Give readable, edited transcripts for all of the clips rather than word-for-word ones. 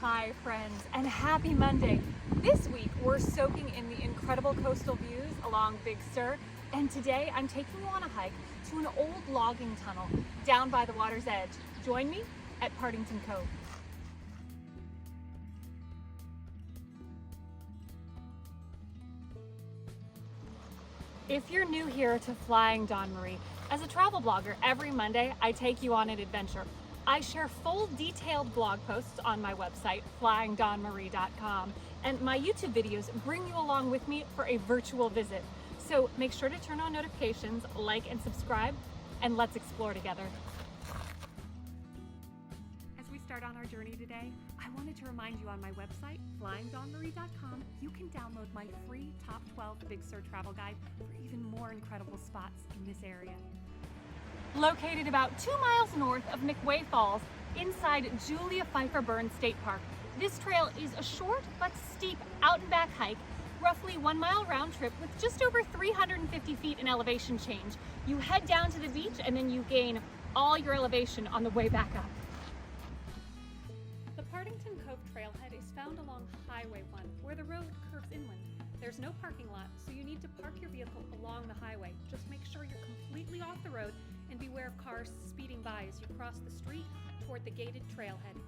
Hi friends, and happy Monday. This week we're soaking in the incredible coastal views along Big Sur, and today I'm taking you on a hike to an old logging tunnel down by the water's edge. Join me at Partington Cove. If you're new here to Flying Dawn Marie, as a travel blogger, every Monday I take you on an adventure. I share full detailed blog posts on my website, flyingdawnmarie.com, and my YouTube videos bring you along with me for a virtual visit. So make sure to turn on notifications, like and subscribe, and let's explore together. As we start on our journey today, I wanted to remind you on my website, flyingdawnmarie.com, you can download my free Top 12 Big Sur travel guide for even more incredible spots in this area. Located about 2 miles north of McWay Falls, inside Julia Pfeiffer Burns State Park, this trail is a short but steep out and back hike, roughly 1 mile round trip with just over 350 feet in elevation change. You head down to the beach and then you gain all your elevation on the way back up. The Partington Cove trailhead is found along Highway 1, where the road curves inland. There's no parking lot, so you need to park your vehicle along the highway. Just make sure you're completely off the road and beware of cars speeding by as you cross the street toward the gated trailhead.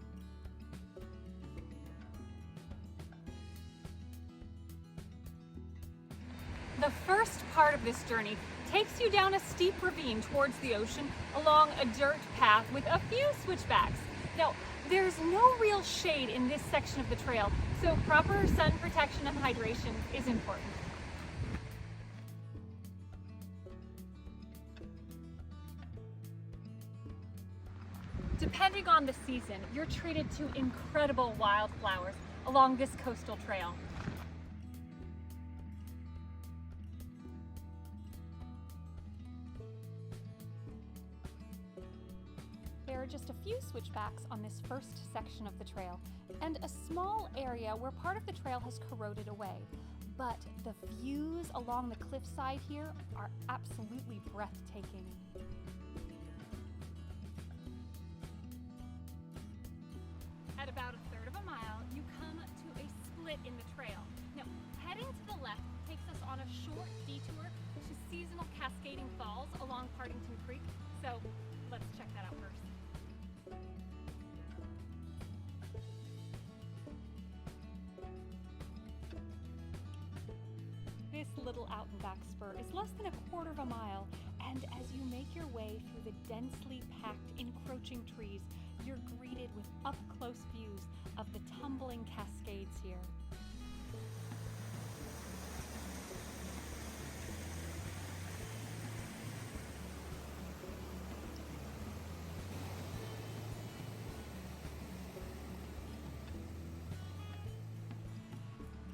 The first part of this journey takes you down a steep ravine towards the ocean along a dirt path with a few switchbacks. Now, there's no real shade in this section of the trail, so proper sun protection and hydration is important. Depending on the season, you're treated to incredible wildflowers along this coastal trail. There are just a few switchbacks on this first section of the trail, and a small area where part of the trail has corroded away. But the views along the cliffside here are absolutely breathtaking. At about a third of a mile, you come to a split in the trail. Now, heading to the left takes us on a short detour to seasonal cascading falls along Partington Creek, so let's check that out first. This little out and back spur is less than a quarter of a mile, and as you make your way through the densely packed, encroaching trees, you're greeted with up-close views of the tumbling cascades here.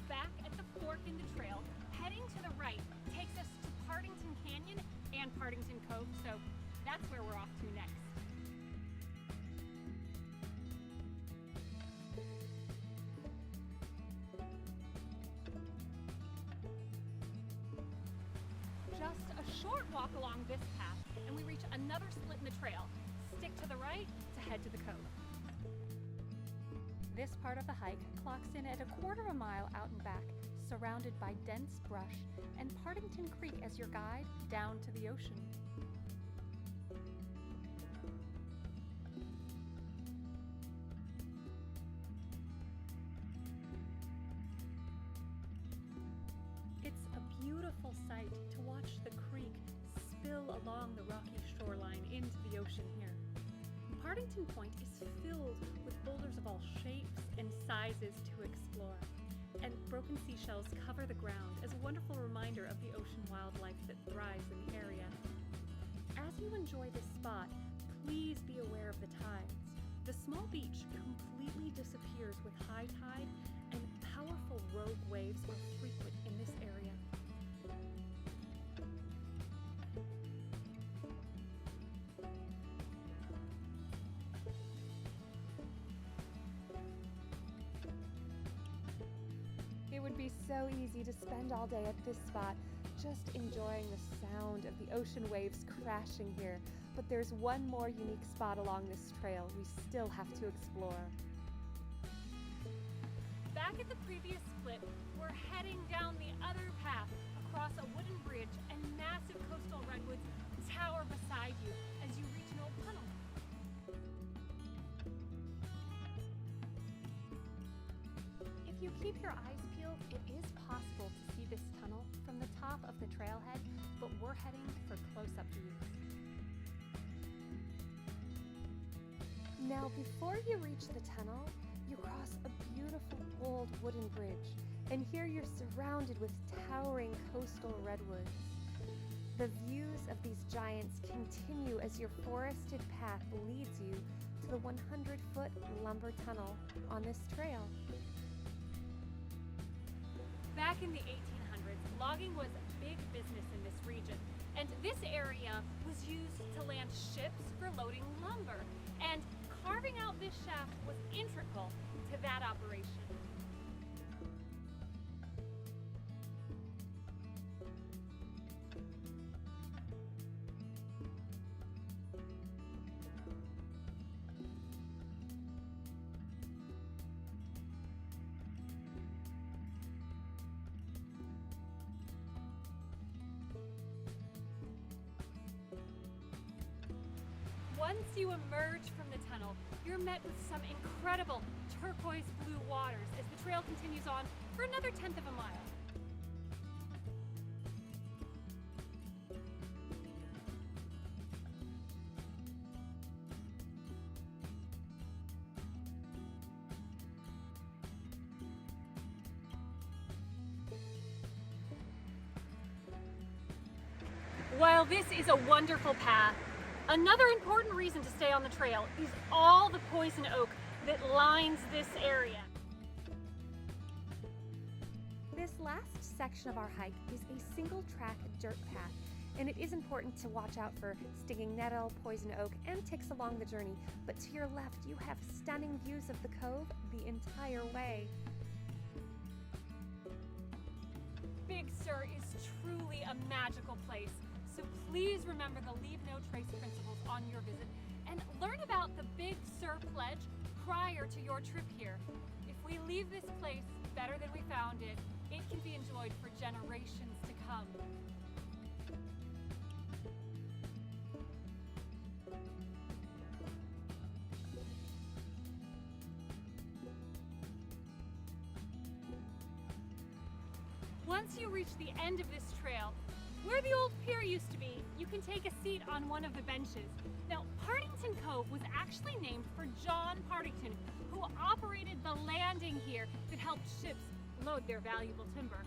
Back at the fork in the trail, heading to the right takes us to Partington Canyon and Partington Cove, so that's where we're off to next. Just a short walk along this path and we reach another split in the trail. Stick to the right to head to the cove. This part of the hike clocks in at a quarter of a mile out and back, surrounded by dense brush, and Partington Creek as your guide down to the ocean. It's a beautiful sight to watch the creek spill along the rocky shoreline into the ocean here. Partington Point is filled with boulders of all shapes and sizes to explore, and broken seashells cover the ground as a wonderful reminder of the ocean wildlife that thrives in the area. As you enjoy this spot, please be aware of the tides. The small beach completely disappears with high tide, and powerful rogue waves are frequent in this area. It would be so easy to spend all day at this spot, just enjoying the sound of the ocean waves crashing here. But there's one more unique spot along this trail we still have to explore. back at the previous split, we're heading down the other path across a wooden bridge, and massive coastal redwoods tower beside you as you reach an old tunnel. If you keep your eyes peeled, it is possible to see this tunnel from the top of the trailhead, but we're heading for close-up views. Now, before you reach the tunnel, you cross a beautiful old wooden bridge, and here you're surrounded with towering coastal redwoods. The views of these giants continue as your forested path leads you to the 100-foot lumber tunnel on this trail. Back in the 1800s, logging was big business in this region, and this area was used to land ships for loading lumber, and carving out this shaft was integral to that operation. Once you emerge from the tunnel, you're met with some incredible turquoise blue waters as the trail continues on for another 1/10 of a mile. While this is a wonderful path, another important reason to stay on the trail is all the poison oak that lines this area. This last section of our hike is a single track dirt path, and it is important to watch out for stinging nettle, poison oak, and ticks along the journey. But to your left, you have stunning views of the cove the entire way. Big Sur is truly a magical place. So please remember the Leave No Trace principles on your visit and learn about the Big Sur pledge prior to your trip here. If we leave this place better than we found it, it can be enjoyed for generations to come. Once you reach the end of this trail, where the old pier used to be, you can take a seat on one of the benches. Now, Partington Cove was actually named for John Partington, who operated the landing here that helped ships load their valuable timber.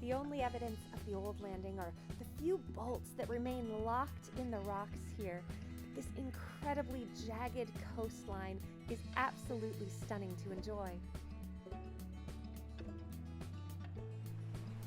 The only evidence of the old landing are the few bolts that remain locked in the rocks here. This incredibly jagged coastline is absolutely stunning to enjoy.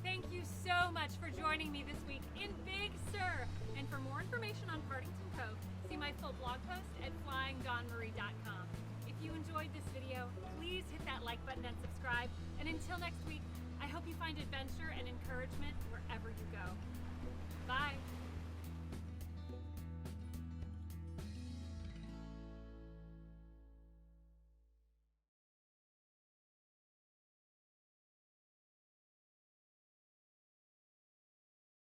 Thank you so much for joining me this week in Big Sur. And for more information on Partington Cove, see my full blog post at flyingdawnmarie.com. If you enjoyed this video, please hit that like button and subscribe. And until next week, I hope you find adventure and encouragement wherever you go. Bye.